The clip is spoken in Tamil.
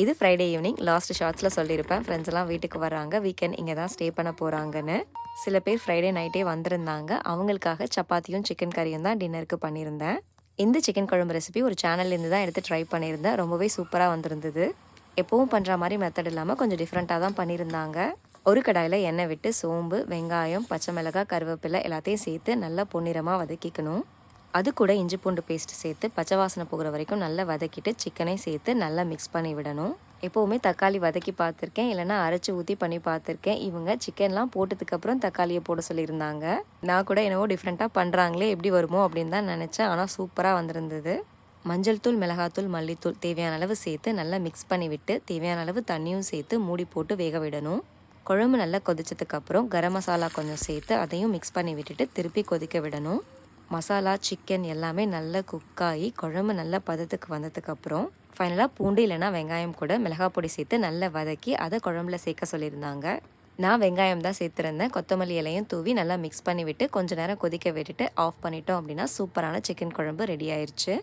இது ஃப்ரைடே ஈவினிங் லாஸ்ட் ஷார்ட்ஸில் சொல்லியிருப்பேன். ஃப்ரெண்ட்ஸ் எல்லாம் வீட்டுக்கு வராங்க, வீக்கெண்ட் இங்கே தான் ஸ்டே பண்ண போகிறாங்கன்னு. சில பேர் ஃப்ரைடே நைட்டே வந்திருந்தாங்க. அவங்களுக்காக சப்பாத்தியும் சிக்கன் கறியும் தான் டின்னருக்கு பண்ணியிருந்தேன். இந்த சிக்கன் குழம்பு ரெசிபி ஒரு சேனல்லேருந்து தான் எடுத்து ட்ரை பண்ணியிருந்தேன். ரொம்பவே சூப்பராக வந்திருந்தது. எப்பவும் பண்ணுற மாதிரி மெத்தட் இல்லாமல் கொஞ்சம் டிஃப்ரெண்ட்டாக தான் பண்ணியிருந்தாங்க. ஒரு கடாயில் எண்ணெய் விட்டு சோம்பு, வெங்காயம், பச்சை மிளகாய், கருவேப்பிலை எல்லாத்தையும் சேர்த்து நல்லா பொன்னிறமாக வதக்கிக்கணும். அது கூட இஞ்சி பூண்டு பேஸ்ட் சேர்த்து பச்சை வாசனை போகிற வரைக்கும் நல்லா வதக்கிட்டு சிக்கனை சேர்த்து நல்லா மிக்ஸ் பண்ணி விடணும். எப்போவுமே தக்காளி வதக்கி பார்த்துருக்கேன், இல்லைனா அரைச்சி ஊற்றி பண்ணி பார்த்துருக்கேன். இவங்க சிக்கன்லாம் போட்டதுக்கப்புறம் தக்காளியை போட சொல்லியிருந்தாங்க. நான் கூட என்னவோ டிஃப்ரெண்ட்டாக பண்ணுறாங்களே, எப்படி வருமோ அப்படின்னு தான் நினச்சேன். ஆனால் சூப்பராக வந்திருந்தது. மஞ்சள் தூள், மிளகாத்தூள், மல்லித்தூள் தேவையான அளவு சேர்த்து நல்லா மிக்ஸ் பண்ணி விட்டு தேவையான அளவு தண்ணியும் சேர்த்து மூடி போட்டு வேக விடணும். குழம்பு நல்லா கொதிச்சதுக்கப்புறம் கரம் மசாலா கொஞ்சம் சேர்த்து அதையும் மிக்ஸ் பண்ணி விட்டுட்டு திருப்பி கொதிக்க விடணும். மசாலா, சிக்கன் எல்லாமே நல்லா குக்காகி குழம்பு நல்லா பதத்துக்கு வந்ததுக்கப்புறம் ஃபைனலாக பூண்டு இல்லைனா வெங்காயம் கூட மிளகாய் பொடி சேர்த்து நல்லா வதக்கி அதை குழம்புல சேர்க்க சொல்லியிருந்தாங்க. நான் வெங்காயம் தான் சேர்த்துருந்தேன். கொத்தமல்லி இலையும் தூவி நல்லா மிக்ஸ் பண்ணி விட்டு கொஞ்சம் நேரம் கொதிக்க விட்டுட்டு ஆஃப் பண்ணிட்டோம் அப்படின்னா சூப்பரான சிக்கன் குழம்பு ரெடி ஆயிடுச்சு.